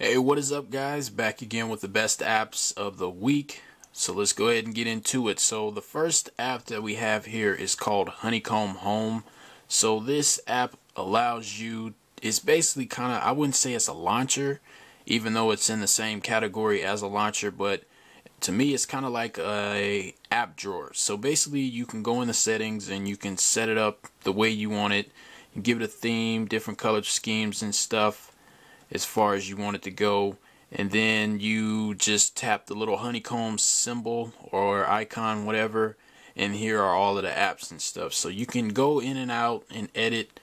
Hey, what is up, guys? Back again with the best apps of the week. So let's go ahead and get into it. So the first app that we have here is called Honeycomb Home. So this app allows you, it's basically kind of, I wouldn't say it's a launcher, even though it's in the same category as a launcher, but to me it's kind of like a app drawer. So basically you can go in the settings and you can set it up the way you want it. You give it a theme, different color schemes and stuff as far as you want it to go, and then you just tap the little honeycomb symbol or icon, whatever, and here are all of the apps and stuff. So you can go in and out and edit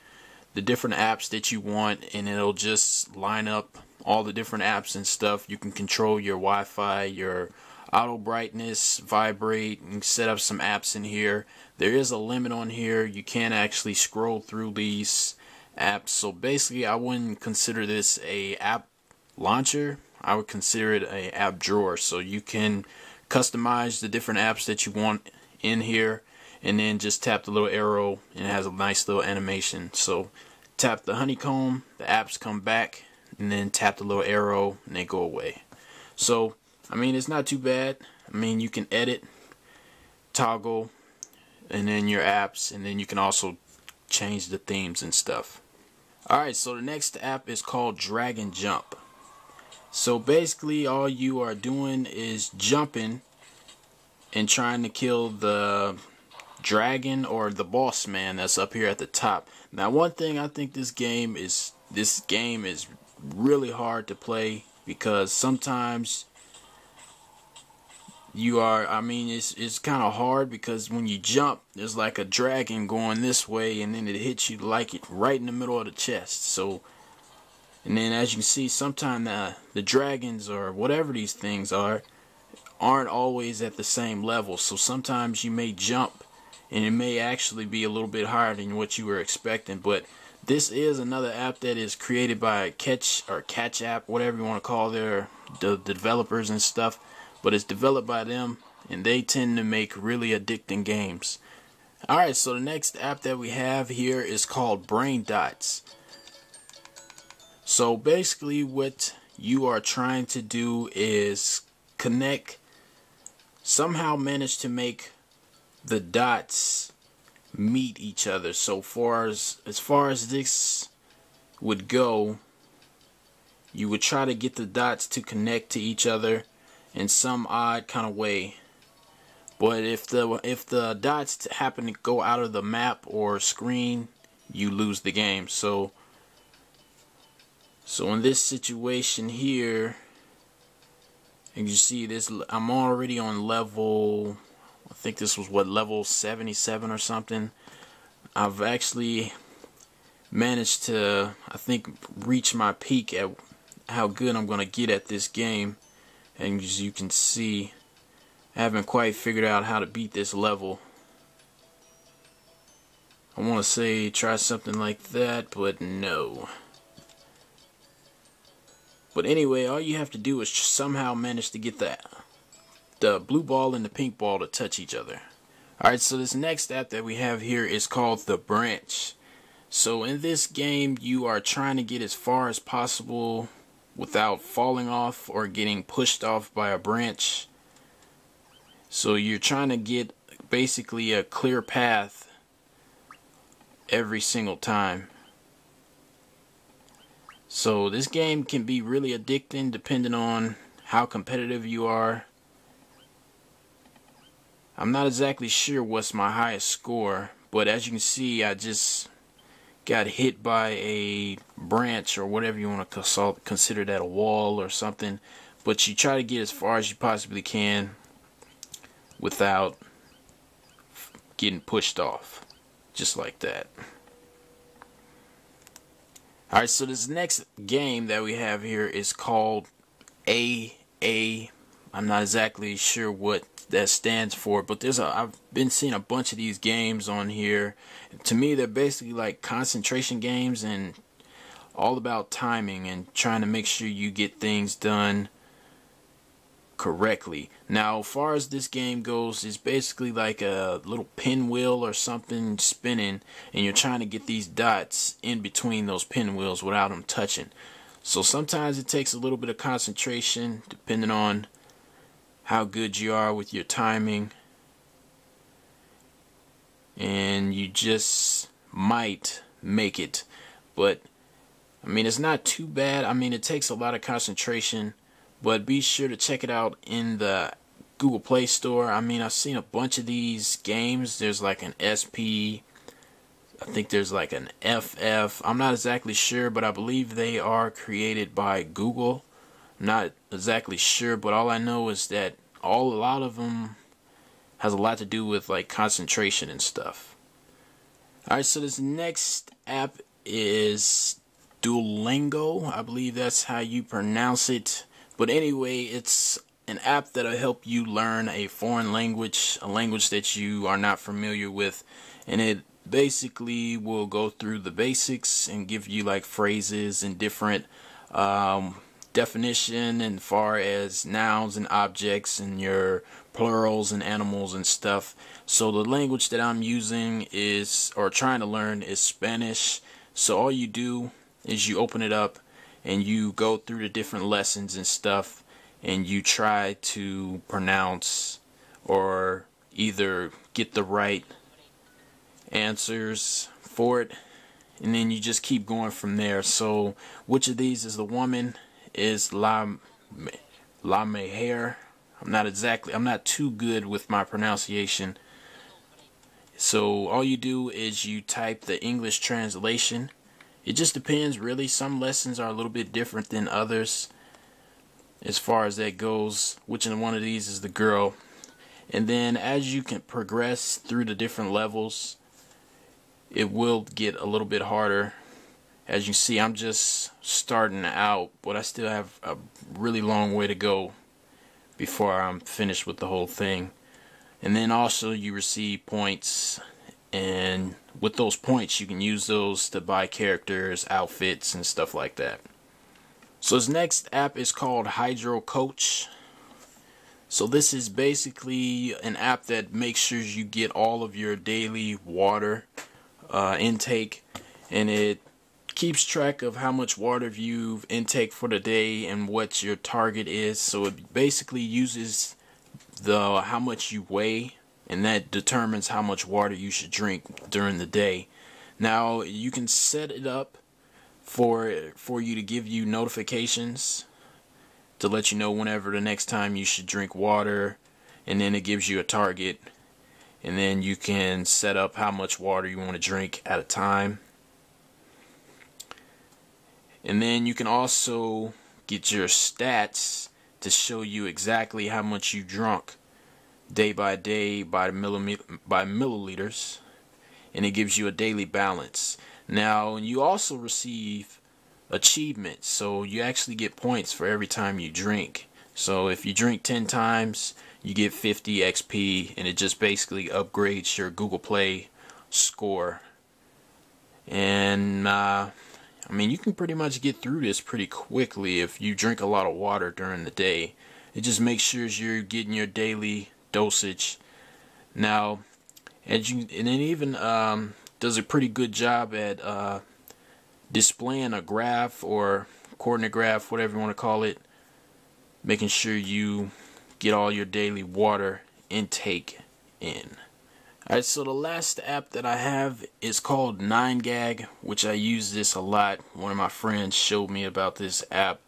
the different apps that you want, and it'll just line up all the different apps and stuff. You can control your Wi-Fi, your auto brightness, vibrate, and set up some apps in here. There is a limit on here. You can't actually scroll through these apps. So basically I wouldn't consider this a app launcher. I would consider it a app drawer. So you can customize the different apps that you want in here, and then just tap the little arrow and it has a nice little animation. So tap the honeycomb, the apps come back, and then tap the little arrow and they go away. So I mean, it's not too bad. I mean, you can edit, toggle, and then your apps, and then you can also change the themes and stuff. Alright, so the next app is called Drag and Jump. So basically all you are doing is jumping and trying to kill the dragon or the boss man that's up here at the top. Now one thing, I think this game is really hard to play, because sometimes it's kind of hard, because when you jump there's like a dragon going this way, and then it hits you like it right in the middle of the chest. So, and then as you can see, sometimes the dragons or whatever these things aren't always at the same level. So sometimes you may jump and it may actually be a little bit higher than what you were expecting. But this is another app that is created by Catch App, whatever you want to call the developers and stuff. But it's developed by them, and they tend to make really addicting games. Alright, so the next app that we have here is called Brain Dots. So basically what you are trying to do is somehow manage to make the dots meet each other. So as far as this would go, you would try to get the dots to connect to each other in some odd kind of way. But if the dots happen to go out of the map or screen, you lose the game. So in this situation here, and you see this, I'm already on level, I think this was what, level 77 or something. I've actually managed to, I think, reach my peak at how good I'm gonna get at this game. And as you can see, I haven't quite figured out how to beat this level. I want to say try something like that, but no. But anyway, all you have to do is somehow manage to get the blue ball and the pink ball to touch each other. Alright, so this next app that we have here is called The Branch. So in this game, you are trying to get as far as possible without falling off or getting pushed off by a branch. So you're trying to get basically a clear path every single time. So this game can be really addicting depending on how competitive you are. I'm not exactly sure what's my highest score, but as you can see, I just got hit by a branch, or whatever you want to consider that, a wall or something. But you try to get as far as you possibly can without getting pushed off, just like that. Alright, so this next game that we have here is called AA. I'm not exactly sure what that stands for, but I've been seeing a bunch of these games on here. To me, they're basically like concentration games, and all about timing and trying to make sure you get things done correctly. Now, as far as this game goes, it's basically like a little pinwheel or something spinning, and you're trying to get these dots in between those pinwheels without them touching. So sometimes it takes a little bit of concentration depending on how good you are with your timing, and you just might make it. But I mean, it's not too bad. I mean, it takes a lot of concentration, but be sure to check it out in the Google Play Store. I mean, I've seen a bunch of these games. There's like an SP, I think there's like an FF. I'm not exactly sure, but I believe they are created by Google. I'm not exactly sure, but all I know is that a lot of them has a lot to do with like concentration and stuff. Alright, so this next app is Duolingo. I believe that's how you pronounce it. But anyway, it's an app that'll help you learn a foreign language, a language that you are not familiar with, and it basically will go through the basics and give you like phrases and different definition and far as nouns and objects and your plurals and animals and stuff. So the language that I'm using is, or trying to learn, is Spanish. So all you do is you open it up and you go through the different lessons and stuff, and you try to pronounce or either get the right answers for it, and then you just keep going from there. So which of these is the woman is La Meher. I'm not too good with my pronunciation. So all you do is you type the English translation. It just depends really. Some lessons are a little bit different than others as far as that goes, which one of these is the girl. And then as you can progress through the different levels, it will get a little bit harder. As you see, I'm just starting out, but I still have a really long way to go before I'm finished with the whole thing. And then also you receive points, and with those points you can use those to buy characters, outfits, and stuff like that. So this next app is called HydroCoach. So this is basically an app that makes sure you get all of your daily water intake, and it keeps track of how much water you've intake for the day and what your target is. So it basically uses how much you weigh, and that determines how much water you should drink during the day. Now you can set it up for you to give you notifications to let you know whenever the next time you should drink water, and then it gives you a target, and then you can set up how much water you want to drink at a time. And then you can also get your stats to show you exactly how much you drunk day by day by milliliters, and it gives you a daily balance. Now you also receive achievements, so you actually get points for every time you drink. So if you drink 10 times, you get 50 XP, and it just basically upgrades your Google Play score. And I mean, you can pretty much get through this pretty quickly if you drink a lot of water during the day. It just makes sure you're getting your daily dosage. Now, and it even does a pretty good job at displaying a graph or coordinate graph, whatever you want to call it, making sure you get all your daily water intake in. Alright, so the last app that I have is called 9gag, which I use this a lot. One of my friends showed me about this app,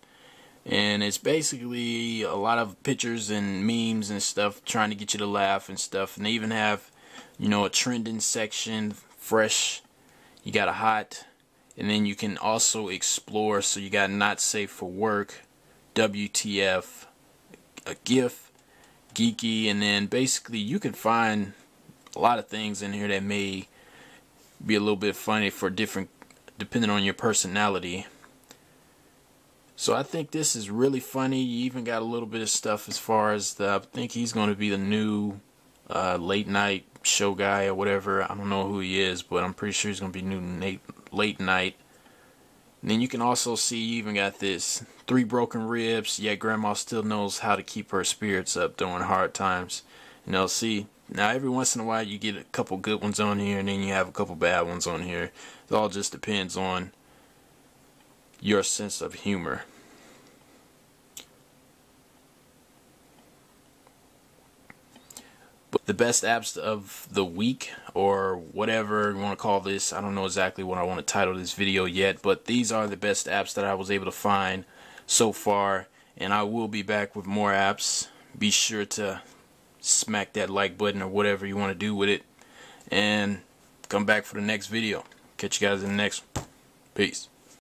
and it's basically a lot of pictures and memes and stuff trying to get you to laugh and stuff. And they even have, you know, a trending section, fresh, you got a hot, and then you can also explore. So you got not safe for work, WTF, a GIF, geeky, and then basically you can find a lot of things in here that may be a little bit funny for different, depending on your personality. So I think this is really funny. You even got a little bit of stuff as far as I think he's going to be the new late night show guy or whatever. I don't know who he is, but I'm pretty sure he's going to be new late night. And then you can also see you even got this 3 broken ribs, yet grandma still knows how to keep her spirits up during hard times. You know, see, now every once in a while you get a couple good ones on here, and then you have a couple bad ones on here. It all just depends on your sense of humor. But the best apps of the week, or whatever you want to call this, I don't know exactly what I want to title this video yet, but these are the best apps that I was able to find so far, and I will be back with more apps. Be sure to smack that like button or whatever you want to do with it, and come back for the next video. Catch you guys in the next one. Peace.